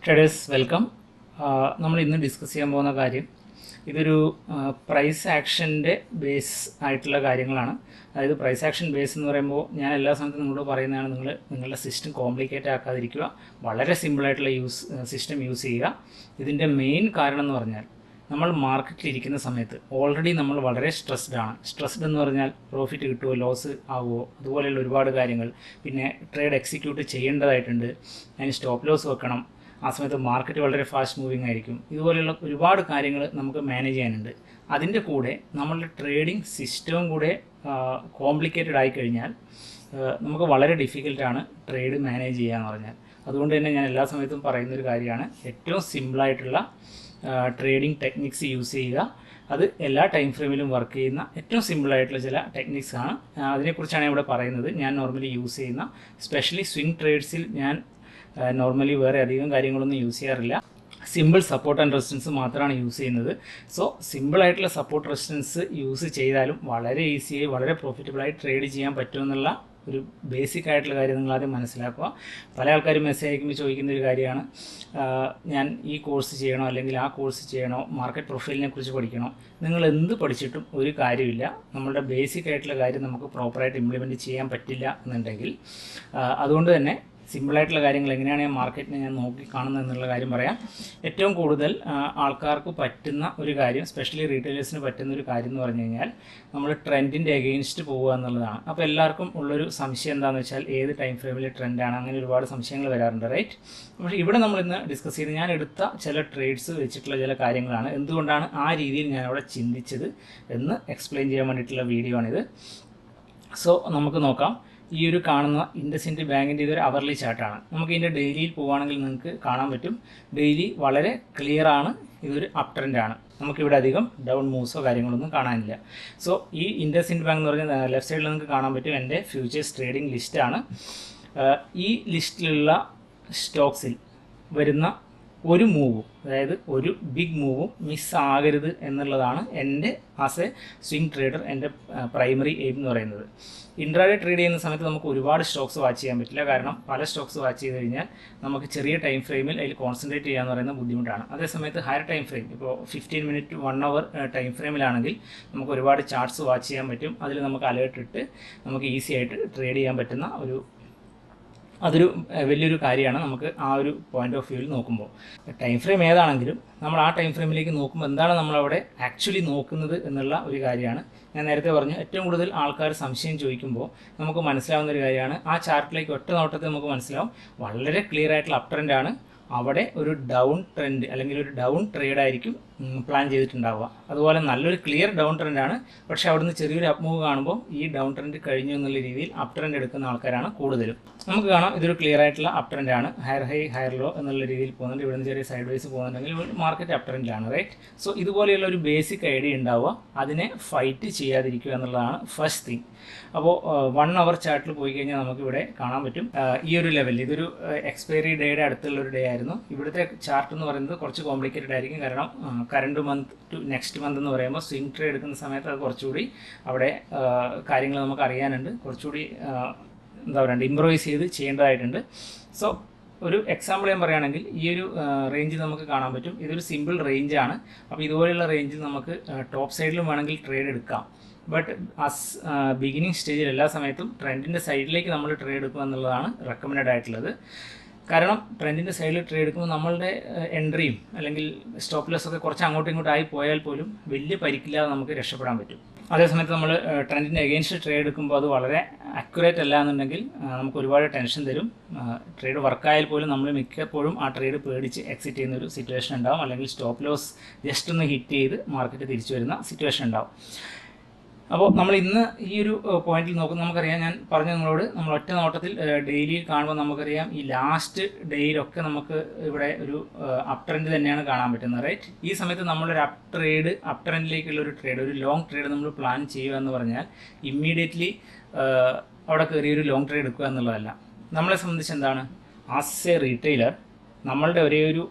Traders welcome. നമ്മൾ ഇന്ന് discuss ചെയ്യാൻ പോകുന്ന കാര്യം ഇതൊരു പ്രൈസ് ആക്ഷൻ്റെ ബേസ് ആയിട്ടുള്ള കാര്യങ്ങളാണ്. അതായത് പ്രൈസ് ആക്ഷൻ ബേസ് എന്ന് പറയുമ്പോൾ ഞാൻ എല്ലാ സമയത്തും നിങ്ങളോട് പറയുന്നതാണ്, നിങ്ങളുടെ സിസ്റ്റം കോംപ്ലിക്കേറ്റ് ആക്കാതിരിക്കുക, വളരെ സിമ്പിളായിട്ടുള്ള സിസ്റ്റം യൂസ് ചെയ്യുക. ഇതിൻ്റെ മെയിൻ കാരണം എന്ന് പറഞ്ഞാൽ നമ്മൾ മാർക്കറ്റിൽ ഇരിക്കുന്ന സമയത്ത് ഓൾറെഡി നമ്മൾ വളരെ സ്ട്രെസ്ഡ് എന്ന് പറഞ്ഞാൽ പ്രോഫിറ്റ് കിട്ടുമോ ലോസ് ആവുമോ അതുപോലെയുള്ള ഒരുപാട് കാര്യങ്ങൾ, പിന്നെ ട്രേഡ് എക്സിക്യൂട്ട് ചെയ്യേണ്ടതായിട്ടുണ്ട്, അതിന് സ്റ്റോപ്പ് ലോസ് വെക്കണം, ആ സമയത്ത് മാർക്കറ്റ് വളരെ ഫാസ്റ്റ് മൂവിങ് ആയിരിക്കും, ഇതുപോലെയുള്ള ഒരുപാട് കാര്യങ്ങൾ നമുക്ക് മാനേജ് ചെയ്യാനുണ്ട്. അതിൻ്റെ കൂടെ നമ്മളുടെ ട്രേഡിംഗ് സിസ്റ്റവും കൂടെ കോംപ്ലിക്കേറ്റഡ് ആയിക്കഴിഞ്ഞാൽ നമുക്ക് വളരെ ഡിഫിക്കൽട്ടാണ് ട്രേഡ് മാനേജ് ചെയ്യുക എന്ന് പറഞ്ഞാൽ. അതുകൊണ്ട് തന്നെ ഞാൻ എല്ലാ സമയത്തും പറയുന്നൊരു കാര്യമാണ്, ഏറ്റവും സിമ്പിളായിട്ടുള്ള ട്രേഡിംഗ് ടെക്നിക്സ് യൂസ് ചെയ്യുക. അത് എല്ലാ ടൈം ഫ്രെയിമിലും വർക്ക് ചെയ്യുന്ന ഏറ്റവും സിമ്പിളായിട്ടുള്ള ചില ടെക്നിക്സ് ആണ്. അതിനെക്കുറിച്ചാണ് ഇവിടെ പറയുന്നത്. ഞാൻ നോർമലി യൂസ് ചെയ്യുന്ന, സ്പെഷ്യലി സ്വിംഗ് ട്രേഡ്സിൽ ഞാൻ നോർമലി വേറെ അധികം കാര്യങ്ങളൊന്നും യൂസ് ചെയ്യാറില്ല. സിമ്പിൾ സപ്പോർട്ട് ആൻഡ് റെസിസ്റ്റൻസ് മാത്രമാണ് യൂസ് ചെയ്യുന്നത്. സോ സിമ്പിളായിട്ടുള്ള സപ്പോർട്ട് റെസിസ്റ്റൻസ് യൂസ് ചെയ്താലും വളരെ ഈസിയായി വളരെ പ്രോഫിറ്റബിളായി ട്രേഡ് ചെയ്യാൻ പറ്റുമെന്നുള്ള ഒരു ബേസിക് ആയിട്ടുള്ള കാര്യം നിങ്ങൾ ആദ്യം മനസ്സിലാക്കുക. പല ആൾക്കാരും മെസ്സേജ് അയക്കുമ്പോൾ ചോദിക്കുന്ന ഒരു കാര്യമാണ്, ഞാൻ ഈ കോഴ്സ് ചെയ്യണോ അല്ലെങ്കിൽ ആ കോഴ്സ് ചെയ്യണോ, മാർക്കറ്റ് പ്രൊഫൈലിനെ കുറിച്ച് പഠിക്കണോ? നിങ്ങൾ എന്ത് പഠിച്ചിട്ടും ഒരു കാര്യമില്ല. നമ്മളുടെ ബേസിക് ആയിട്ടുള്ള കാര്യം നമുക്ക് പ്രോപ്പറായിട്ട് ഇംപ്ലിമെൻറ്റ് ചെയ്യാൻ പറ്റില്ല എന്നുണ്ടെങ്കിൽ, അതുകൊണ്ട് തന്നെ സിമ്പിളായിട്ടുള്ള കാര്യങ്ങൾ എങ്ങനെയാണ് മാർക്കറ്റിനെ ഞാൻ നോക്കി കാണുന്നത് എന്നുള്ള കാര്യം പറയാം. ഏറ്റവും കൂടുതൽ ആൾക്കാർക്ക് പറ്റുന്ന ഒരു കാര്യം, സ്പെഷ്യലി റീറ്റെയിലേഴ്സിന് പറ്റുന്ന ഒരു കാര്യം എന്ന് പറഞ്ഞു കഴിഞ്ഞാൽ നമ്മൾ ട്രെൻഡിൻ്റെ എഗെയിൻസ്റ്റ് പോവുക എന്നുള്ളതാണ്. അപ്പോൾ എല്ലാവർക്കും ഉള്ളൊരു സംശയം എന്താണെന്ന് വെച്ചാൽ ഏത് ടൈം ഫ്രെയിമിൽ ട്രെൻഡാണ്, അങ്ങനെ ഒരുപാട് സംശയങ്ങൾ വരാറുണ്ട്, റൈറ്റ്? പക്ഷേ ഇവിടെ നമ്മൾ ഇന്ന് ഡിസ്കസ് ചെയ്ത് ഞാൻ എടുത്ത ചില ട്രേഡ്സ് വെച്ചിട്ടുള്ള ചില കാര്യങ്ങളാണ്, എന്തുകൊണ്ടാണ് ആ രീതിയിൽ ഞാൻ അവിടെ ചിന്തിച്ചത് എന്ന് എക്സ്പ്ലെയിൻ ചെയ്യാൻ വേണ്ടിയിട്ടുള്ള വീഡിയോ ആണിത്. സോ നമുക്ക് നോക്കാം. ഈ ഒരു കാണുന്ന ഇൻഡസ്ഇൻഡ് ബാങ്കിൻ്റെ ഇതൊരു അവർലി ചാർട്ടാണ്. നമുക്ക് ഇതിൻ്റെ ഡെയിലിയിൽ പോവുകയാണെങ്കിൽ നിങ്ങൾക്ക് കാണാൻ പറ്റും, ഡെയിലി വളരെ ക്ലിയർ ആണ്, ഇതൊരു അപ് ട്രെൻഡാണ്. നമുക്കിവിടെ അധികം ഡൗൺ മൂവ്സോ കാര്യങ്ങളൊന്നും കാണാനില്ല. സോ ഈ ഇൻഡസ്ഇൻഡ് ബാങ്ക് എന്ന് പറഞ്ഞാൽ ലെഫ്റ്റ് സൈഡിൽ നിങ്ങൾക്ക് കാണാൻ പറ്റും എൻ്റെ ഫ്യൂച്ചേഴ്സ് ട്രേഡിംഗ് ലിസ്റ്റാണ്. ഈ ലിസ്റ്റിലുള്ള സ്റ്റോക്സിൽ വരുന്ന ഒരു മൂവും, അതായത് ഒരു ബിഗ് മൂവും മിസ്സാകരുത് എന്നുള്ളതാണ് എൻ്റെ ആസ് എ സ്വിംഗ് ട്രേഡർ എൻ്റെ പ്രൈമറി എയിം എന്ന് പറയുന്നത്. ഇൻട്രാഡേ ട്രേഡ് ചെയ്യുന്ന സമയത്ത് നമുക്ക് ഒരുപാട് സ്റ്റോക്സ് വാച്ച് ചെയ്യാൻ പറ്റില്ല. കാരണം പല സ്റ്റോക്സ് വാച്ച് ചെയ്ത് കഴിഞ്ഞാൽ നമുക്ക് ചെറിയ ടൈം ഫ്രെയിമിൽ അതിൽ കോൺസെൻട്രേറ്റ് ചെയ്യാന്ന് പറയുന്നത് ബുദ്ധിമുട്ടാണ്. അതേസമയത്ത് ഹയർ ടൈം ഫ്രെയിം, ഇപ്പോൾ 15 മിനിറ്റ് 1 അവർ ടൈം ഫ്രെയിമിലാണെങ്കിൽ നമുക്ക് ഒരുപാട് ചാർട്ട്സ് വാച്ച് ചെയ്യാൻ പറ്റും. അതിൽ നമുക്ക് അലേർട്ട് ഇട്ട് നമുക്ക് ഈസി ആയിട്ട് ട്രേഡ് ചെയ്യാൻ പറ്റുന്ന അതൊരു വലിയൊരു കാര്യമാണ് നമുക്ക് ആ ഒരു പോയിന്റ് ഓഫ് വ്യൂവിൽ നോക്കുമ്പോൾ. ടൈം ഫ്രെയിം ഏതാണെങ്കിലും നമ്മൾ ആ ടൈം ഫ്രെയിമിലേക്ക് നോക്കുമ്പോൾ എന്താണ് നമ്മളവിടെ ആക്ച്വലി നോക്കുന്നത് എന്നുള്ള ഒരു കാര്യമാണ്. ഞാൻ നേരത്തെ പറഞ്ഞു, ഏറ്റവും കൂടുതൽ ആൾക്കാർ സംശയം ചോദിക്കുമ്പോൾ നമുക്ക് മനസ്സിലാവുന്ന ഒരു കാര്യമാണ്, ആ ചാർട്ടിലേക്ക് ഒറ്റ നോട്ടത്തിൽ നമുക്ക് മനസ്സിലാവും വളരെ ക്ലിയർ ആയിട്ടുള്ള അപ് ട്രെൻഡാണ്, അവിടെ ഒരു ഡൗൺ ട്രെൻഡ് അല്ലെങ്കിൽ ഒരു ഡൗൺ ട്രേഡ് ആയിരിക്കും പ്ലാൻ ചെയ്തിട്ടുണ്ടാവുക. അതുപോലെ നല്ലൊരു ക്ലിയർ ഡൗൺ ട്രെൻഡാണ്, പക്ഷേ അവിടുന്ന് ചെറിയൊരു അപ്പ് മൂവ് കാണുമ്പോൾ ഈ ഡൗൺ ട്രെൻഡ് കഴിഞ്ഞു എന്നുള്ള രീതിയിൽ അപ് ട്രെൻഡ് എടുക്കുന്ന ആൾക്കാരാണ് കൂടുതലും. നമുക്ക് കാണാം ഇതൊരു ക്ലിയർ ആയിട്ടുള്ള അപ് ട്രെൻഡാണ്, ഹയർ ഹൈ ഹയർ ലോ എന്നുള്ള രീതിയിൽ പോകുന്നുണ്ട്. ഇവിടുന്ന് ചെറിയ സൈഡ് വൈസ് പോകുന്നുണ്ടെങ്കിൽ മാർക്കറ്റ് അപ് ട്രെൻഡിലാണ്, റൈറ്റ്? സോ ഇതുപോലെയുള്ള ഒരു ബേസിക് ഐഡിയ ഉണ്ടാവുക, അതിനെ ഫൈറ്റ് ചെയ്യാതിരിക്കുക എന്നുള്ളതാണ് ഫസ്റ്റ് തിങ്. അപ്പോൾ 1 അവർ ചാർട്ടിൽ പോയി കഴിഞ്ഞാൽ നമുക്കിവിടെ കാണാൻ പറ്റും ഈ ഒരു ലെവലിൽ, ഇതൊരു എക്സ്പയറി ഡേയുടെ അടുത്തുള്ള ഒരു ഡേ ആയിരുന്നു. ഇവിടുത്തെ ചാർട്ട് എന്ന് പറയുന്നത് കുറച്ച് കോംപ്ലിക്കേറ്റഡ് ആയിരിക്കും, കാരണം current month to next month എന്ന് പറയുമ്പോൾ സ്വിംഗ് ട്രേഡ് എടുക്കുന്ന സമയത്ത് അത് കുറച്ചുകൂടി അവിടെ കാര്യങ്ങൾ നമുക്ക് അറിയാനുണ്ട്, കുറച്ചുകൂടി എന്താ പറയുക ഇംപ്രൂവൈസ് ചെയ്ത് ചെയ്യേണ്ടതായിട്ടുണ്ട്. സോ ഒരു എക്സാമ്പിൾ ഞാൻ പറയുകയാണെങ്കിൽ ഈ ഒരു റേഞ്ച് നമുക്ക് കാണാൻ പറ്റും, ഇതൊരു സിമ്പിൾ റേഞ്ചാണ്. അപ്പോൾ ഇതുപോലെയുള്ള റേഞ്ചിൽ നമുക്ക് ടോപ്പ് സൈഡിലും വേണമെങ്കിൽ ട്രേഡ് എടുക്കാം. ബട്ട് ബിഗിനിങ് സ്റ്റേജിൽ എല്ലാ സമയത്തും ട്രെൻഡിൻ്റെ സൈഡിലേക്ക് നമ്മൾ ട്രേഡ് എടുക്കുക എന്നുള്ളതാണ് റെക്കമെൻഡ് ആയിട്ടുള്ളത്. കാരണം ട്രെൻഡിൻ്റെ സൈഡിൽ ട്രേഡ് എടുക്കുമ്പോൾ നമ്മളുടെ എൻട്രിയും അല്ലെങ്കിൽ സ്റ്റോപ്പ് ലോസ് ഒക്കെ കുറച്ച് അങ്ങോട്ടും ഇങ്ങോട്ടും ആയി പോയാൽ പോലും വലിയ പരിക്കില്ലാതെ നമുക്ക് രക്ഷപ്പെടാൻ പറ്റും. അതേസമയത്ത് നമ്മൾ ട്രെൻഡിൻ്റെ എഗെയിൻസ്റ്റ് ട്രേഡ് എടുക്കുമ്പോൾ അത് വളരെ അക്യുറേറ്റ് അല്ല എന്നുണ്ടെങ്കിൽ നമുക്ക് ഒരുപാട് ടെൻഷൻ തരും. ട്രേഡ് വർക്കായാൽ പോലും നമ്മൾ മിക്കപ്പോഴും ആ ട്രേഡ് പേടിച്ച് എക്സിറ്റ് ചെയ്യുന്ന ഒരു സിറ്റുവേഷൻ ഉണ്ടാവും, അല്ലെങ്കിൽ സ്റ്റോപ്പ് ലോസ് ജസ്റ്റ് ഒന്ന് ഹിറ്റ് ചെയ്ത് മാർക്കറ്റ് തിരിച്ചു വരുന്ന സിറ്റുവേഷൻ ഉണ്ടാവും. അപ്പോൾ നമ്മൾ ഇന്ന് ഈ ഒരു പോയിന്റിൽ നോക്കുന്നത്, നമുക്കറിയാം, ഞാൻ പറഞ്ഞ നിങ്ങളോട്, നമ്മൾ ഒറ്റ നോട്ടത്തിൽ ഡെയിലിയിൽ കാണുമ്പോൾ നമുക്കറിയാം ഈ ലാസ്റ്റ് ഡേയിലൊക്കെ നമുക്ക് ഇവിടെ ഒരു അപ് ട്രെൻഡ് തന്നെയാണ് കാണാൻ പറ്റുന്നത്, റൈറ്റ്? ഈ സമയത്ത് നമ്മളൊരു അപ് ട്രെൻഡിലേക്കുള്ള ഒരു ട്രേഡ്, ഒരു ലോങ് ട്രേഡ് നമ്മൾ പ്ലാൻ ചെയ്യുക എന്ന് പറഞ്ഞാൽ ഇമ്മീഡിയറ്റ്ലി അവിടെ കയറിയൊരു ലോങ് ട്രേഡ് എടുക്കുക എന്നുള്ളതല്ല. നമ്മളെ സംബന്ധിച്ച് എന്താണ്, ആസ് എ റീറ്റെയിലർ നമ്മളുടെ ഒരേ ഒരു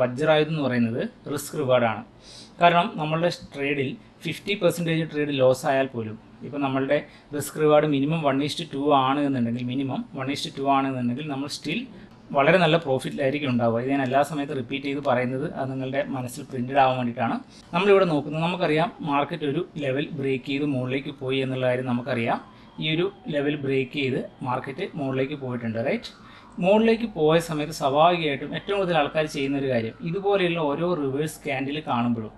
വജ്രായുധം എന്ന് പറയുന്നത് റിസ്ക് റിവാർഡാണ്. കാരണം നമ്മളുടെ ട്രേഡിൽ 50% ട്രേഡ് ലോസ് ആയാൽ പോലും, ഇപ്പോൾ നമ്മളുടെ റിസ്ക് റിവാർഡ് മിനിമം 1:2 ആണ് എന്നുണ്ടെങ്കിൽ, നമ്മൾ സ്റ്റിൽ വളരെ നല്ല പ്രോഫിറ്റിലായിരിക്കും ഉണ്ടാവുക. ഇത് ഞാൻ എല്ലാ സമയത്തും റിപ്പീറ്റ് ചെയ്ത് പറയുന്നത് അത് നിങ്ങളുടെ മനസ്സിൽ പ്രിൻറ്റഡ് ആവാൻ വേണ്ടിയിട്ടാണ്. നമ്മളിവിടെ നോക്കുന്നത്, നമുക്കറിയാം മാർക്കറ്റ് ഒരു ലെവൽ ബ്രേക്ക് ചെയ്ത് മുകളിലേക്ക് പോയി എന്നുള്ള കാര്യം നമുക്കറിയാം. ഈ ഒരു ലെവൽ ബ്രേക്ക് ചെയ്ത് മാർക്കറ്റ് മുകളിലേക്ക് പോയിട്ടുണ്ട്, റൈറ്റ്. മുകളിലേക്ക് പോയ സമയത്ത് സ്വാഭാവികമായിട്ടും ഏറ്റവും കൂടുതൽ ആൾക്കാർ ചെയ്യുന്ന ഒരു കാര്യം, ഇതുപോലെയുള്ള ഓരോ റിവേഴ്സ് ക്യാൻഡിൽ കാണുമ്പോഴും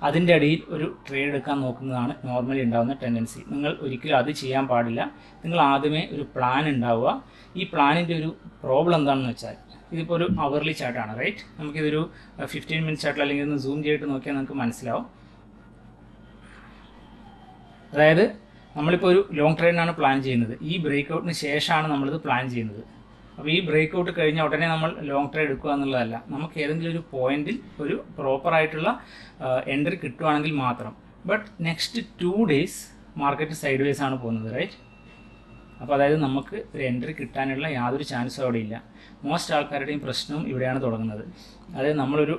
അതിൻ്റെ അടിയിൽ ഒരു ട്രേഡ് എടുക്കാൻ നോക്കുന്നതാണ് നോർമലി ഉണ്ടാകുന്ന ടെൻഡൻസി. നിങ്ങൾ ഒരിക്കലും അത് ചെയ്യാൻ പാടില്ല. നിങ്ങൾ ആദ്യമേ ഒരു പ്ലാൻ ഉണ്ടാവുക. ഈ പ്ലാനിൻ്റെ ഒരു പ്രോബ്ലം എന്താണെന്ന് വെച്ചാൽ, ഇതിപ്പോൾ ഒരു അവർലി ചാർട്ടാണ്, റൈറ്റ്. നമുക്കിതൊരു 15 മിനിറ്റ് ചാർട്ടിൽ അല്ലെങ്കിൽ ഒന്ന് സൂം ചെയ്തിട്ട് നോക്കിയാൽ നമുക്ക് മനസ്സിലാവും. അതായത് നമ്മളിപ്പോൾ ഒരു ലോങ് ട്രേഡിനാണ് പ്ലാൻ ചെയ്യുന്നത്. ഈ ബ്രേക്ക് ഔട്ടിന് ശേഷമാണ് നമ്മളിത് പ്ലാൻ ചെയ്യുന്നത്. അപ്പോൾ ഈ ബ്രേക്ക് ഔട്ട് കഴിഞ്ഞ ഉടനെ നമ്മൾ ലോങ് ട്രേഡ് എടുക്കുക എന്നുള്ളതല്ല. നമുക്ക് ഏതെങ്കിലും ഒരു പോയിന്റിൽ ഒരു പ്രോപ്പറായിട്ടുള്ള എൻട്രി കിട്ടുവാണെങ്കിൽ മാത്രം. But next 2 days market side vase ആണ് പോകുന്നത്, റൈറ്റ്. അപ്പോൾ അതായത് നമുക്ക് ഒരു എൻട്രി കിട്ടാനുള്ള യാതൊരു ചാൻസും അവിടെ ഇല്ല. മോസ്റ്റ് ആൾക്കാരുടെയും പ്രശ്നവും ഇവിടെയാണ് തുടങ്ങുന്നത്. അതായത് നമ്മളൊരു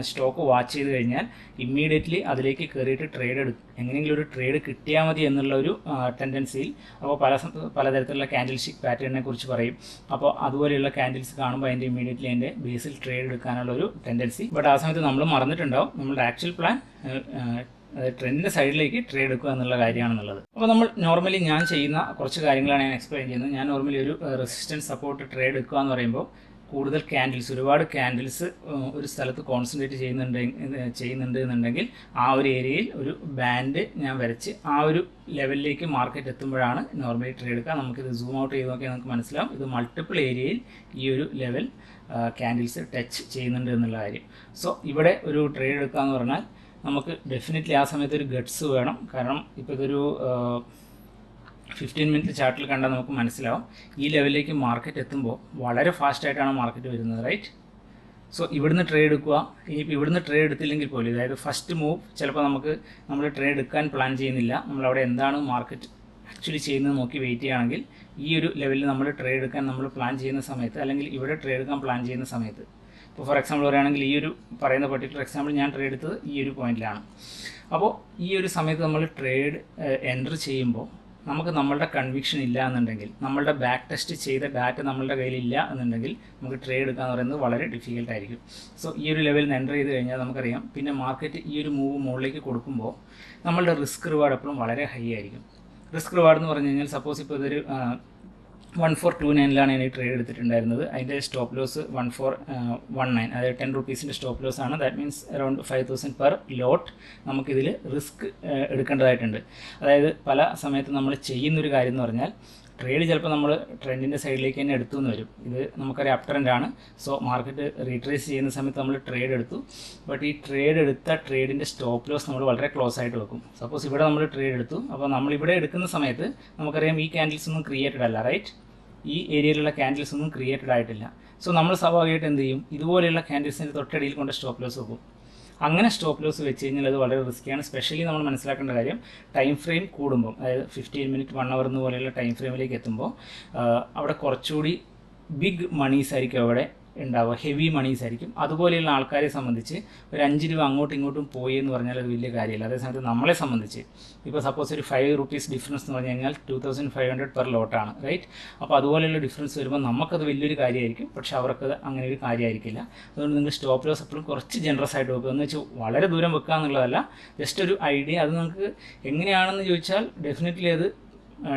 സ്റ്റോക്ക് വാച്ച് ചെയ്ത് കഴിഞ്ഞാൽ ഇമ്മീഡിയറ്റ്ലി അതിലേക്ക് കയറിയിട്ട് ട്രേഡ് എങ്ങനെയെങ്കിലും ഒരു ട്രേഡ് കിട്ടിയാൽ മതി എന്നുള്ള ഒരു ടെൻഡൻസിയിൽ. അപ്പോൾ പലതരത്തിലുള്ള ക്യാൻഡിൽ സ്റ്റിക്ക് പാറ്റേണിനെ കുറിച്ച് പറയും. അപ്പോൾ അതുപോലെയുള്ള ക്യാൻഡിൽസ് കാണുമ്പോൾ അതിൻ്റെ ഇമ്മീഡിയറ്റ്ലി അതിൻ്റെ ബേസിൽ ട്രേഡ് എടുക്കാനുള്ള ഒരു ടെൻഡൻസി. ബട്ട് ആ സമയത്ത് നമ്മൾ മറന്നിട്ടുണ്ടാവും നമ്മളുടെ ആക്ച്വൽ പ്ലാൻ ട്രെൻഡിൻ്റെ സൈഡിലേക്ക് ട്രേഡ് എടുക്കുക എന്നുള്ള കാര്യമാണെന്നുള്ളത്. അപ്പോൾ നമ്മൾ നോർമലി ഞാൻ ചെയ്യുന്ന കുറച്ച് കാര്യങ്ങളാണ് ഞാൻ എക്സ്പ്ലെയിൻ ചെയ്യുന്നത്. ഞാൻ നോർമലി ഒരു റെസിസ്റ്റൻസ് സപ്പോർട്ട് ട്രേഡ് എടുക്കുക എന്ന് പറയുമ്പോൾ കൂടുതൽ ക്യാൻഡിൽസ്, ഒരുപാട് ക്യാൻഡിൽസ് ഒരു സ്ഥലത്ത് കോൺസെൻട്രേറ്റ് ചെയ്യുന്നുണ്ട് എന്നുണ്ടെങ്കിൽ ആ ഒരു ഏരിയയിൽ ഒരു ബാൻഡ് ഞാൻ വരച്ച് ആ ഒരു ലെവലിലേക്ക് മാർക്കറ്റ് എത്തുമ്പോഴാണ് നോർമലി ട്രേഡ് എടുക്കുക. നമുക്കിത് സൂം ഔട്ട് ചെയ്ത് നോക്കിയാൽ നമുക്ക് മനസ്സിലാവും ഇത് മൾട്ടിപ്പിൾ ഏരിയയിൽ ഈ ഒരു ലെവൽ ക്യാൻഡിൽസ് ടച്ച് ചെയ്യുന്നുണ്ട് എന്നുള്ള കാര്യം. സോ ഇവിടെ ഒരു ട്രേഡ് എടുക്കുക എന്ന് പറഞ്ഞാൽ നമുക്ക് ഡെഫിനറ്റ്ലി ആ സമയത്ത് ഒരു ഗട്ട്സ് വേണം. കാരണം ഇപ്പോൾ ഇതൊരു 15 മിനിറ്റ് ചാർട്ടിൽ കണ്ടാൽ നമുക്ക് മനസ്സിലാവും ഈ ലെവലിലേക്ക് മാർക്കറ്റ് എത്തുമ്പോൾ വളരെ ഫാസ്റ്റായിട്ടാണ് മാർക്കറ്റ് വരുന്നത്, റൈറ്റ്. സോ ഇവിടുന്ന് ട്രേഡ് എടുക്കുക. ഇനിയിപ്പോൾ ഇവിടുന്ന് ട്രേഡ് എടുത്തില്ലെങ്കിൽ പോലും, അതായത് ഫസ്റ്റ് മൂവ് ചിലപ്പോൾ നമ്മൾ ട്രേഡ് എടുക്കാൻ പ്ലാൻ ചെയ്യുന്നില്ല, നമ്മളവിടെ എന്താണ് മാർക്കറ്റ് ആക്ച്വലി ചെയ്യുന്നത് നോക്കി വെയിറ്റ് ചെയ്യുകയാണെങ്കിൽ ഈ ഒരു ലെവലിൽ നമ്മൾ ട്രേഡ് എടുക്കാൻ നമ്മൾ പ്ലാൻ ചെയ്യുന്ന സമയത്ത്, അല്ലെങ്കിൽ ഇവിടെ ട്രേഡ് എടുക്കാൻ പ്ലാൻ ചെയ്യുന്ന സമയത്ത്, ഇപ്പോൾ ഫോർ എക്സാമ്പിൾ പറയുകയാണെങ്കിൽ ഈ ഒരു പറയുന്ന പർട്ടിക്കുലർ എക്സാമ്പിൾ ഞാൻ ട്രേഡ് എടുത്തത് ഈ ഒരു പോയിന്റിലാണ്. അപ്പോൾ ഈ ഒരു സമയത്ത് നമ്മൾ ട്രേഡ് എൻ്റർ ചെയ്യുമ്പോൾ നമുക്ക് നമ്മളുടെ കൺവിക്ഷൻ ഇല്ല എന്നുണ്ടെങ്കിൽ, നമ്മളുടെ ബാക്ക് ടെസ്റ്റ് ചെയ്ത ഡാറ്റ നമ്മളുടെ കയ്യിലില്ല എന്നുണ്ടെങ്കിൽ നമുക്ക് ട്രേഡ് എടുക്കുക എന്ന് പറയുന്നത് വളരെ ഡിഫിക്കൽട്ടായിരിക്കും. സോ ഈ ഒരു ലെവലിൽ എൻ്റർ ചെയ്ത് കഴിഞ്ഞാൽ നമുക്കറിയാം പിന്നെ മാർക്കറ്റ് ഈ ഒരു മൂവ് മുകളിലേക്ക് കൊടുക്കുമ്പോൾ നമ്മളുടെ റിസ്ക് റിവാർഡ് എപ്പോഴും വളരെ ഹൈ ആയിരിക്കും. റിസ്ക് റിവാർഡ് എന്ന് പറഞ്ഞു കഴിഞ്ഞാൽ സപ്പോസ് ഇപ്പോൾ ഇതൊരു 1429 ഞാൻ ഈ ട്രേഡ് എടുത്തിട്ടുണ്ടായിരുന്നത്. അതിൻ്റെ സ്റ്റോപ്പ് ലോസ് 1419, അതായത് 10 rupees സ്റ്റോപ്പ് ലോസ് ആണ്. ദാറ്റ് മീൻസ് അറൗണ്ട് 5000 പെർ ലോട്ട് നമുക്കിതിൽ റിസ്ക് എടുക്കേണ്ടതായിട്ടുണ്ട്. അതായത് പല സമയത്ത് നമ്മൾ ചെയ്യുന്നൊരു കാര്യം എന്ന് പറഞ്ഞാൽ ട്രേഡ് ചിലപ്പോൾ നമ്മൾ ട്രെൻഡിൻ്റെ സൈഡിലേക്ക് തന്നെ എടുത്തു എന്ന് വരും. ഇത് നമുക്കറിയാം അപ് ട്രെൻഡാണ്. സോ മാർക്കറ്റ് റീട്രേസ് ചെയ്യുന്ന സമയത്ത് നമ്മൾ ട്രേഡ് എടുത്തു. ബട്ട് ഈ ട്രേഡ് എടുത്ത ട്രേഡിൻ്റെ സ്റ്റോപ്പ് ലോസ് നമ്മൾ വളരെ ക്ലോസ് ആയിട്ട് വെക്കും. സപ്പോസ് ഇവിടെ നമ്മൾ ട്രേഡ് എടുത്തു. അപ്പോൾ നമ്മളിവിടെ എടുക്കുന്ന സമയത്ത് നമുക്കറിയാം ഈ ക്യാൻഡിൽസ് ഒന്നും ക്രിയേറ്റഡ് അല്ല, റൈറ്റ്. ഈ ഏരിയയിലുള്ള ക്യാൻഡിൽസ് ഒന്നും ക്രിയേറ്റഡ് ആയിട്ടില്ല. സോ നമ്മൾ സ്വാഭാവികമായിട്ട് എന്ത് ചെയ്യും, ഇതുപോലെയുള്ള ക്യാൻഡിൽസിൻ്റെ തൊട്ടടിയിൽ കൊണ്ട് സ്റ്റോപ്പ് ലോസ് വെക്കും. അങ്ങനെ സ്റ്റോപ്പ് ലോസ് വെച്ച് കഴിഞ്ഞാൽ അത് വളരെ റിസ്ക്കിയാണ്. സ്പെഷ്യലി നമ്മൾ മനസ്സിലാക്കേണ്ട കാര്യം ടൈം ഫ്രെയിം കൂടുമ്പോൾ, അതായത് 15 മിനിറ്റ് 1 hour എന്ന് പോലെയുള്ള ടൈം ഫ്രെയിമിലേക്ക് എത്തുമ്പോൾ അവിടെ കുറച്ചുകൂടി ബിഗ് മണീസ് ആയിരിക്കും അവിടെ ഉണ്ടാവുക, ഹെവി മണീസ് ആയിരിക്കും. അതുപോലെയുള്ള ആൾക്കാരെ സംബന്ധിച്ച് ഒരു 5 രൂപ അങ്ങോട്ടും ഇങ്ങോട്ടും പോയി എന്ന് പറഞ്ഞാൽ അത് വലിയ കാര്യമില്ല. അതേസമയത്ത് നമ്മളെ സംബന്ധിച്ച് ഇപ്പോൾ സപ്പോസ് ഒരു 5 rupees ഡിഫറൻസ് എന്ന് പറഞ്ഞു കഴിഞ്ഞാൽ 2500 പെർ ലോട്ടാണ്, റൈറ്റ്. അപ്പോൾ അതുപോലെയുള്ള ഡിഫറൻസ് വരുമ്പോൾ നമുക്കത് വലിയൊരു കാര്യമായിരിക്കും. പക്ഷേ അവർക്ക് അങ്ങനെ ഒരു കാര്യമായിരിക്കില്ല. അതുകൊണ്ട് നിങ്ങൾ സ്റ്റോപ്പ് ലോസ് എപ്പോഴും കുറച്ച് ജനറസ് ആയിട്ട് വെക്കുക. എന്ന് വെച്ചാൽ വളരെ ദൂരം വെക്കുക എന്നുള്ളതല്ല, ജസ്റ്റ് ഒരു ഐഡിയ. അത് നിങ്ങൾക്ക് എങ്ങനെയാണെന്ന് ചോദിച്ചാൽ ഡെഫിനറ്റ്ലി അത്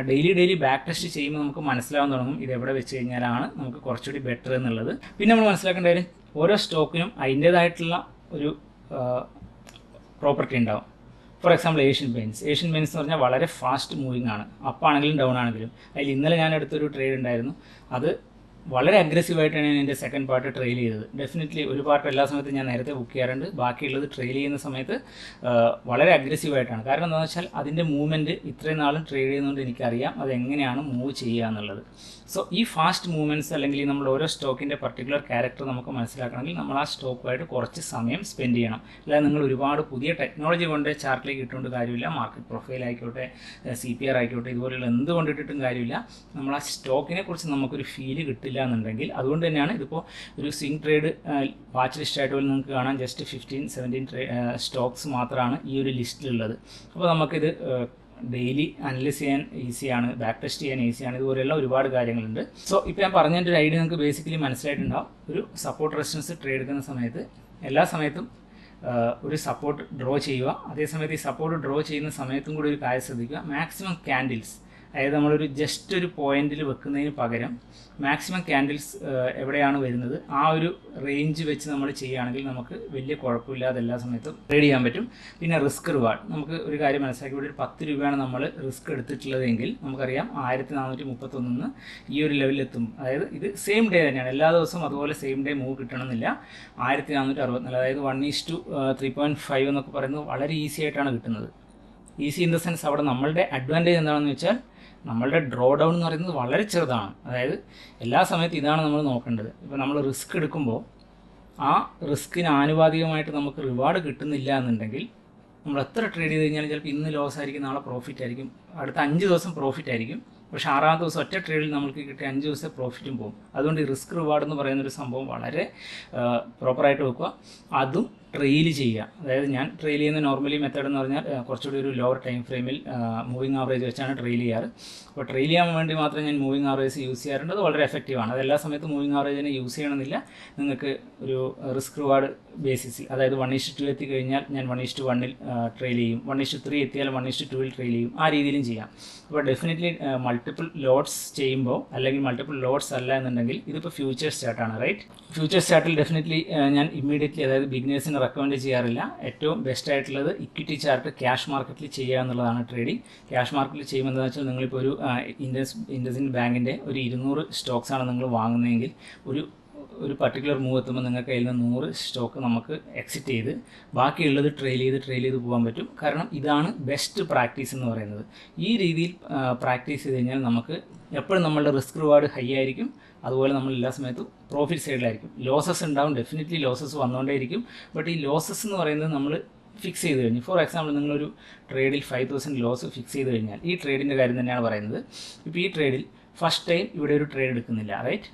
ഡെയിലി ബാക്ക് ടെസ്റ്റ് ചെയ്യുമ്പോൾ നമുക്ക് മനസ്സിലാവാൻ തുടങ്ങും ഇത് എവിടെ വെച്ച് കഴിഞ്ഞാലാണ് നമുക്ക് കുറച്ചുകൂടി ബെറ്റർ എന്നുള്ളത്. പിന്നെ നമ്മൾ മനസ്സിലാക്കേണ്ട കാര്യം ഓരോ സ്റ്റോക്കിനും അതിൻ്റേതായിട്ടുള്ള ഒരു പ്രോപ്പർട്ടി ഉണ്ടാവും. ഫോർ എക്സാമ്പിൾ ഏഷ്യൻ പെയിൻറ്റ്സ് എന്ന് പറഞ്ഞാൽ വളരെ ഫാസ്റ്റ് മൂവിങ് ആണ്, അപ്പ് ആണെങ്കിലും ഡൗൺ ആണെങ്കിലും. അതിൽ ഇന്നലെ ഞാൻ എടുത്തൊരു ട്രേഡ് ഉണ്ടായിരുന്നു. അത് വളരെ അഗ്രസീവായിട്ടാണ് ഞാൻ എൻ്റെ സെക്കൻഡ് പാർട്ട് ട്രെയിൽ ചെയ്തത്. ഡെഫിനറ്റ്ലി ഒരു പാർട്ട് എല്ലാ സമയത്തും ഞാൻ നേരത്തെ ബുക്ക് ചെയ്യാറുണ്ട്. ബാക്കിയുള്ളത് ട്രെയിൽ ചെയ്യുന്ന സമയത്ത് വളരെ അഗ്രസീവായിട്ടാണ്. കാരണം എന്താണെന്ന് വെച്ചാൽ അതിൻ്റെ മൂവ്മെൻറ്റ് ഇത്രയും നാളും ട്രേഡ് ചെയ്യുന്നതുകൊണ്ട് എനിക്കറിയാം അതെങ്ങനെയാണ് മൂവ് ചെയ്യുക എന്നുള്ളത്. സോ ഈ ഫാസ്റ്റ് മൂവ്മെൻറ്റ്സ് അല്ലെങ്കിൽ നമ്മൾ ഓരോ സ്റ്റോക്കിൻ്റെ പർട്ടിക്കുലർ ക്യാരക്ടർ നമുക്ക് മനസ്സിലാക്കണമെങ്കിൽ നമ്മൾ ആ സ്റ്റോക്കുമായിട്ട് കുറച്ച് സമയം സ്പെൻഡ് ചെയ്യണം. അല്ലാതെ നിങ്ങൾ ഒരുപാട് പുതിയ ടെക്നോളജി കൊണ്ട് ചാർട്ടിലേക്ക് ഇട്ടുകൊണ്ട് കാര്യമില്ല. മാർക്കറ്റ് പ്രൊഫൈൽ ആയിക്കോട്ടെ, CPR ആയിക്കോട്ടെ, ഇതുപോലെയുള്ള എന്ത് കൊണ്ടിട്ടിട്ടും കാര്യമില്ല. നമ്മൾ ആ സ്റ്റോക്കിനെ കുറിച്ച് നമുക്കൊരു ഫീല് കിട്ടില്ല എന്നുണ്ടെങ്കിൽ, അതുകൊണ്ട് തന്നെയാണ് ഇതിപ്പോൾ ഒരു സ്വിംഗ് ട്രേഡ് വാച്ച് ലിസ്റ്റ് ആയിട്ട് പോലും നിങ്ങൾക്ക് കാണാൻ ജസ്റ്റ് 15-17 സ്റ്റോക്സ് മാത്രമാണ് ഈ ഒരു ലിസ്റ്റിലുള്ളത്. അപ്പോൾ നമുക്കിത് ഡെയിലി അനലൈസ് ചെയ്യാൻ ഈസിയാണ്, ബാക്ക് ടെസ്റ്റ് ചെയ്യാൻ ഈസിയാണ്, ഇതുപോലെയുള്ള ഒരുപാട് കാര്യങ്ങളുണ്ട്. സോ ഇപ്പോൾ ഞാൻ പറഞ്ഞതിൻ്റെ ഒരു ഐഡിയ നിങ്ങൾക്ക് ബേസിക്കലി മനസ്സിലായിട്ടുണ്ടാവും. ഒരു സപ്പോർട്ട് റെസിസ്റ്റൻസ് ട്രേഡ് എടുക്കുന്ന സമയത്ത് എല്ലാ സമയത്തും ഒരു സപ്പോർട്ട് ഡ്രോ ചെയ്യുക. അതേസമയത്ത് ഈ സപ്പോർട്ട് ഡ്രോ ചെയ്യുന്ന സമയത്തും കൂടി ഒരു കാര്യം ശ്രദ്ധിക്കുക, മാക്സിമം ക്യാൻഡിൽസ്, അതായത് നമ്മളൊരു ജസ്റ്റ് ഒരു പോയിന്റിൽ വെക്കുന്നതിന് പകരം മാക്സിമം ക്യാൻഡിൽസ് എവിടെയാണ് വരുന്നത് ആ ഒരു റേഞ്ച് വെച്ച് നമ്മൾ ചെയ്യുകയാണെങ്കിൽ നമുക്ക് വലിയ കുഴപ്പമില്ലാതെ എല്ലാ സമയത്തും ട്രേഡ് ചെയ്യാൻ പറ്റും. പിന്നെ റിസ്ക് റിവാർഡ്, നമുക്ക് ഒരു കാര്യം മനസ്സിലാക്കി, ഇവിടെ ഒരു 10 രൂപയാണ് നമ്മൾ റിസ്ക് എടുത്തിട്ടുള്ളതെങ്കിൽ നമുക്കറിയാം 1431 ഈ ഒരു ലെവലിലെത്തും. അതായത് ഇത് സെയിം ഡേ തന്നെയാണ്, എല്ലാ ദിവസവും അതുപോലെ സെയിം ഡേ മൂവ് കിട്ടണമെന്നില്ല. 1464, അതായത് 1:3.5 എന്നൊക്കെ പറയുന്നത് വളരെ ഈസി ആയിട്ടാണ് കിട്ടുന്നത്. ഈസി ഇൻ ദ സെൻസ് അവിടെ നമ്മളുടെ അഡ്വാൻറ്റേജ് എന്താണെന്ന് വെച്ചാൽ നമ്മളുടെ ഡ്രോ ഡൗൺ എന്ന് പറയുന്നത് വളരെ ചെറുതാണ്. അതായത് എല്ലാ സമയത്തും ഇതാണ് നമ്മൾ നോക്കേണ്ടത്. ഇപ്പോൾ നമ്മൾ റിസ്ക് എടുക്കുമ്പോൾ ആ റിസ്കിന് ആനുപാതികമായിട്ട് നമുക്ക് റിവാർഡ് കിട്ടുന്നില്ല എന്നുണ്ടെങ്കിൽ നമ്മൾ എത്ര ട്രേഡ് ചെയ്ത് കഴിഞ്ഞാലും ചിലപ്പോൾ ഇന്ന് ലോസ് ആയിരിക്കും, നാളെ പ്രോഫിറ്റ് ആയിരിക്കും, അടുത്ത 5 ദിവസം പ്രോഫിറ്റ് ആയിരിക്കും. പക്ഷേ 6-ാമത്തെ ദിവസം ഒറ്റ ട്രേഡിൽ നമുക്ക് കിട്ടിയ 5 ദിവസം പ്രോഫിറ്റും പോകും. അതുകൊണ്ട് ഈ റിസ്ക് റിവാർഡ് എന്ന് പറയുന്നൊരു സംഭവം വളരെ പ്രോപ്പറായിട്ട് വെക്കുക. അതും ട്രെയിൽ ചെയ്യുക. അതായത് ഞാൻ ട്രെയിൽ ചെയ്യുന്ന നോർമലി മെത്തേഡ് എന്ന് പറഞ്ഞാൽ കുറച്ചുകൂടി ഒരു ലോവർ ടൈം ഫ്രെയിമിൽ മൂവിങ് ആവറേജ് വെച്ചാണ് ട്രെയിൽ ചെയ്യാറ്. അപ്പോൾ ട്രെയിൽ ചെയ്യാൻ വേണ്ടി മാത്രം ഞാൻ മൂവിങ് ആവറേജ് യൂസ് ചെയ്യാറുണ്ട്. അത് വളരെ എഫക്റ്റീവാണ്. അത് എല്ലാ സമയത്തും മൂവിങ് ആവറേജിനെ യൂസ് ചെയ്യണമെന്നില്ല. നിങ്ങൾക്ക് ഒരു റിസ്ക് റിവാർഡ് ബേസിസിൽ, അതായത് 1:2 എത്തിക്കഴിഞ്ഞാൽ ഞാൻ 1:1 ട്രെയിൽ ചെയ്യും, 1:3 എത്തിയാൽ 1:2 ട്രെയിൽ ചെയ്യും, ആ രീതിയിലും ചെയ്യാം. അപ്പോൾ ഡെഫിനറ്റ്ലി മൾട്ടിപ്പിൾ ലോഡ്സ് ചെയ്യുമ്പോൾ, അല്ലെങ്കിൽ മൾട്ടിപ്പിൾ ലോഡ്സ് അല്ല എന്നുണ്ടെങ്കിൽ, ഇതിപ്പോൾ ഫ്യൂച്ചർ സ്റ്റാർട്ടാണ്, റൈറ്റ്? ഫ്യൂച്ചർ സ്റ്റാർട്ടിൽ ഡെഫിനറ്റ്ലി ഞാൻ ഇമ്മീഡിയറ്റ്ലി, അതായത് ബിഗിനേഴ്സിന് റെക്കമെൻഡ് ചെയ്യാറില്ല. ഏറ്റവും ബെസ്റ്റ് ആയിട്ടുള്ളത് ഇക്വിറ്റി ചാർട്ട് ക്യാഷ് മാർക്കറ്റിൽ ചെയ്യുക എന്നുള്ളതാണ് ട്രേഡിംഗ്. ക്യാഷ് മാർക്കറ്റിൽ ചെയ്യുമ്പോൾ എന്താണെന്ന് വെച്ചാൽ, നിങ്ങളിപ്പോൾ ഒരു ഇൻഡസിൻഡ് ബാങ്കിൻ്റെ ഒരു 200 സ്റ്റോക്സാണ് നിങ്ങൾ വാങ്ങുന്നതെങ്കിൽ ഒരു പർട്ടിക്കുലർ മൂവ് എത്തുമ്പോൾ നിങ്ങൾക്ക് അതിൽ നിന്ന് 100 സ്റ്റോക്ക് നമുക്ക് എക്സിറ്റ് ചെയ്ത് ബാക്കിയുള്ളത് ട്രെയിൽ ചെയ്ത് പോകാൻ പറ്റും. കാരണം ഇതാണ് ബെസ്റ്റ് പ്രാക്ടീസ് എന്ന് പറയുന്നത്. ഈ രീതിയിൽ പ്രാക്ടീസ് ചെയ്ത് കഴിഞ്ഞാൽ നമുക്ക് എപ്പോഴും നമ്മളുടെ റിസ്ക് റിവാർഡ് ഹൈ ആയിരിക്കും. അതുപോലെ നമ്മൾ എല്ലാ സമയത്തും പ്രോഫിറ്റ് സൈഡിലായിരിക്കും. ലോസസ് ഉണ്ടാവും, ഡെഫിനറ്റ്ലി ലോസസ് വന്നുകൊണ്ടേയിരിക്കും. ബട്ട് ഈ ലോസസ് എന്ന് പറയുന്നത് നമ്മൾ ഫിക്സ് ചെയ്ത് കഴിഞ്ഞു. ഫോർ എക്സാമ്പിൾ, നിങ്ങളൊരു ട്രേഡിൽ 5000 ലോസ് ഫിക്സ് ചെയ്ത് കഴിഞ്ഞാൽ, ഈ ട്രേഡിൻ്റെ കാര്യം തന്നെയാണ് പറയുന്നത്. ഇപ്പോൾ ഈ ട്രേഡിൽ ഫസ്റ്റ് ടൈം ഇവിടെ ഒരു ട്രേഡ് എടുക്കുന്നില്ല, റൈറ്റ്?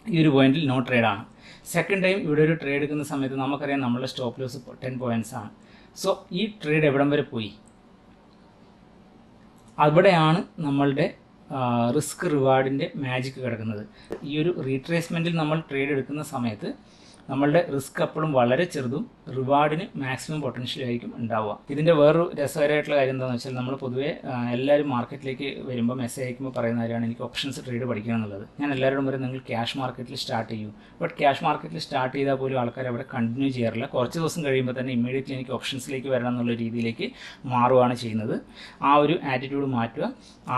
ഈ ഒരു പോയിന്റിൽ നോ ട്രേഡാണ്. സെക്കൻഡ് ടൈം ഇവിടെ ഒരു ട്രേഡ് എടുക്കുന്ന സമയത്ത് നമുക്കറിയാം നമ്മളുടെ സ്റ്റോപ്പ് ലോസ് 10 പോയിൻറ്റ്സ് ആണ്. സോ ഈ ട്രേഡ് എവിടം വരെ പോയി? അവിടെയാണ് നമ്മളുടെ റിസ്ക് റിവാർഡിൻ്റെ മാജിക്ക് കിടക്കുന്നത്. ഈ ഒരു റീട്രേസ്മെൻറ്റിൽ നമ്മൾ ട്രേഡ് എടുക്കുന്ന സമയത്ത് നമ്മളുടെ റിസ്ക് എപ്പോഴും വളരെ ചെറുതും റിവാർഡിന് മാക്സിമം പൊട്ടൻഷ്യൽ ആയിരിക്കും ഉണ്ടാവുക. ഇതിൻ്റെ വേറൊരു രസകരമായിട്ടുള്ള കാര്യം എന്താണെന്ന് വെച്ചാൽ, നമ്മൾ പൊതുവേ എല്ലാവരും മാർക്കറ്റിലേക്ക് വരുമ്പോൾ മെസ്സേജ് അയക്കുമ്പോൾ പറയുന്ന കാര്യമാണ് എനിക്ക് ഓപ്ഷൻസ് ട്രേഡ് പഠിക്കണം എന്നുള്ളത്. ഞാൻ എല്ലാവരോടും പറയും നിങ്ങൾ ക്യാഷ് മാർക്കറ്റിൽ സ്റ്റാർട്ട് ചെയ്യൂ. ബട്ട് ക്യാഷ് മാർക്കറ്റിൽ സ്റ്റാർട്ട് ചെയ്താൽ പോലും ആൾക്കാർ അവിടെ കണ്ടിന്യൂ ചെയ്യാറില്ല. കുറച്ച് ദിവസം കഴിയുമ്പോൾ തന്നെ ഇമ്മീഡിയറ്റ്ലി എനിക്ക് ഓപ്ഷൻസിലേക്ക് വരണം എന്നുള്ള രീതിയിലേക്ക് മാറുകയാണ് ചെയ്യുന്നത്. ആ ഒരു ആറ്റിറ്റ്യൂഡ് മാറ്റുക.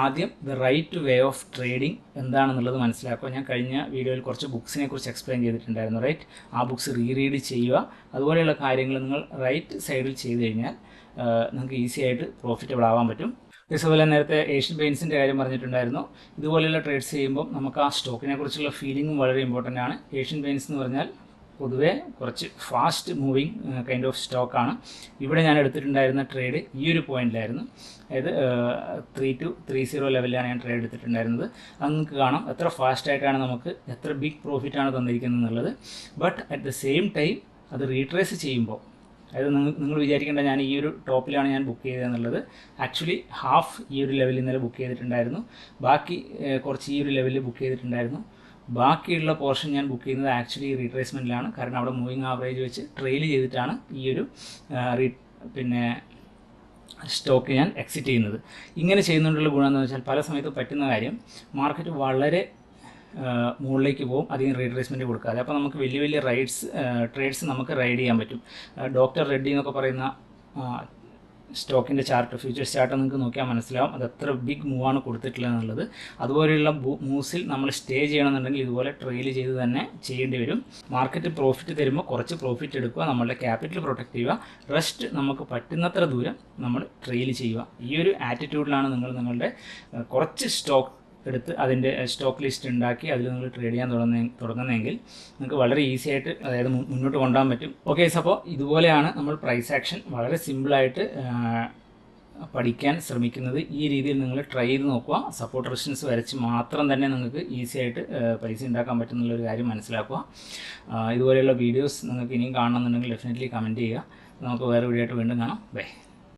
ആദ്യം the right way of trading എന്താണെന്നുള്ളത് മനസ്സിലാക്കുക. ഞാൻ കഴിഞ്ഞ വീഡിയോയിൽ കുറച്ച് ബുക്സിനെ കുറിച്ച് എക്സ്പ്ലെയിൻ ചെയ്തിട്ടുണ്ടായിരുന്നു, റൈറ്റ്? ആ ബുക്സ് റീഡ് ചെയ്യുക. അതുപോലെയുള്ള കാര്യങ്ങൾ നിങ്ങൾ റൈറ്റ് സൈഡിൽ ചെയ്ത് കഴിഞ്ഞാൽ നിങ്ങൾക്ക് ഈസി ആയിട്ട് പ്രോഫിറ്റബിൾ ആവാൻ പറ്റും. ഇതുപോലെ നേരത്തെ ഏഷ്യൻ പെയിൻസിൻ്റെ കാര്യം പറഞ്ഞിട്ടുണ്ടായിരുന്നു. ഇതുപോലെയുള്ള ട്രേഡ്സ് ചെയ്യുമ്പോൾ നമുക്ക് ആ സ്റ്റോക്കിനെ കുറിച്ചുള്ള ഫീലിംഗും വളരെ ഇമ്പോർട്ടൻ്റ് ആണ്. ഏഷ്യൻ പെയിൻസ് എന്ന് പറഞ്ഞാൽ പൊതുവേ കുറച്ച് ഫാസ്റ്റ് മൂവിങ് കൈൻഡ് ഓഫ് സ്റ്റോക്കാണ്. ഇവിടെ ഞാൻ എടുത്തിട്ടുണ്ടായിരുന്ന ട്രേഡ് ഈ ഒരു പോയിന്റിലായിരുന്നു. അതായത് 3230 ലെവലിലാണ് ഞാൻ ട്രേഡ് എടുത്തിട്ടുണ്ടായിരുന്നത്. അത് നിങ്ങൾക്ക് കാണാം എത്ര ഫാസ്റ്റായിട്ടാണ് നമുക്ക് എത്ര ബിഗ് പ്രോഫിറ്റാണ് തന്നിരിക്കുന്നത് എന്നുള്ളത്. But at the same time അത് റീട്രേസ് ചെയ്യുമ്പോൾ, അതായത് നിങ്ങൾ വിചാരിക്കേണ്ട ഞാൻ ഈ ഒരു ടോപ്പിലാണ് ഞാൻ ബുക്ക് ചെയ്തതെന്നുള്ളത്. ആക്ച്വലി ഹാഫ് ഈ ഒരു ലെവലിൽ ഇന്നലെ ബുക്ക് ചെയ്തിട്ടുണ്ടായിരുന്നു, ബാക്കി കുറച്ച് ഈ ഒരു ലെവലിൽ ബുക്ക് ചെയ്തിട്ടുണ്ടായിരുന്നു. ബാക്കിയുള്ള പോർഷൻ ഞാൻ ബുക്ക് ചെയ്യുന്നത് ആക്ച്വലി റീട്രേസ്മെൻറ്റിലാണ്. കാരണം അവിടെ മൂവിങ് ആവറേജ് വെച്ച് ട്രെയിൽ ചെയ്തിട്ടാണ് ഈ ഒരു സ്റ്റോക്ക് ഞാൻ എക്സിറ്റ് ചെയ്യുന്നത്. ഇങ്ങനെ ചെയ്യുന്നതുകൊണ്ടുള്ള ഗുണം എന്താണെന്ന് വെച്ചാൽ, പല സമയത്ത് പറ്റുന്ന കാര്യം, മാർക്കറ്റ് വളരെ മുകളിലേക്ക് പോകും അധികം റീട്രേസ്മെൻറ്റ് കൊടുക്കാതെ. അപ്പോൾ നമുക്ക് വലിയ വലിയ ട്രേഡ്സ് നമുക്ക് റൈഡ് ചെയ്യാൻ പറ്റും. ഡോക്ടർ റെഡ്ഡി എന്നൊക്കെ പറയുന്ന സ്റ്റോക്കിൻ്റെ ചാർട്ട്, ഫ്യൂച്ചർ ചാർട്ട് നിങ്ങൾക്ക് നോക്കിയാൽ മനസ്സിലാവും അത് എത്ര ബിഗ് മൂവാണ് കൊടുത്തിട്ടുള്ളത് എന്നുള്ളത്. അതുപോലെയുള്ള മൂവ്സിൽ നമ്മൾ സ്റ്റേ ചെയ്യണമെന്നുണ്ടെങ്കിൽ ഇതുപോലെ ട്രെയിൽ ചെയ്ത് തന്നെ ചെയ്യേണ്ടി വരും. മാർക്കറ്റ് പ്രോഫിറ്റ് തരുമ്പോൾ കുറച്ച് പ്രോഫിറ്റ് എടുക്കുക, നമ്മളുടെ ക്യാപിറ്റൽ പ്രൊട്ടക്റ്റ് ചെയ്യുക, റെസ്റ്റ് നമുക്ക് പറ്റുന്നത്ര ദൂരം നമ്മൾ ട്രെയിൽ ചെയ്യുക. ഈ ഒരു ആറ്റിറ്റ്യൂഡിലാണ് നിങ്ങളുടെ കുറച്ച് സ്റ്റോക്ക് എടുത്ത് അതിൻ്റെ സ്റ്റോക്ക് ലിസ്റ്റ് ഉണ്ടാക്കി അതിൽ നിങ്ങൾ ട്രേഡ് ചെയ്യാൻ തുടങ്ങുന്നതെങ്കിൽ നിങ്ങൾക്ക് വളരെ ഈസി ആയിട്ട്, അതായത് മുന്നോട്ട് കൊണ്ടുപോകാൻ പറ്റും. ഓക്കെ, അപ്പോൾ ഇതുപോലെയാണ് നമ്മൾ പ്രൈസ് ആക്ഷൻ വളരെ സിമ്പിളായിട്ട് പഠിക്കാൻ ശ്രമിക്കുന്നത്. ഈ രീതിയിൽ നിങ്ങൾ ട്രൈ ചെയ്ത് നോക്കുക. സപ്പോർട്ട് റെസിസ്റ്റൻസ് വരച്ച് മാത്രം തന്നെ നിങ്ങൾക്ക് ഈസി ആയിട്ട് പൈസ ഉണ്ടാക്കാൻ പറ്റുന്നുള്ളൊരു കാര്യം മനസ്സിലാക്കുക. ഇതുപോലെയുള്ള വീഡിയോസ് നിങ്ങൾക്ക് ഇനിയും കാണണമെന്നുണ്ടെങ്കിൽ ഡെഫിനറ്റ്ലി കമൻറ്റ് ചെയ്യുക. നമുക്ക് വേറെ വീഡിയോ ആയിട്ട് വീണ്ടും കാണാം. ബൈ.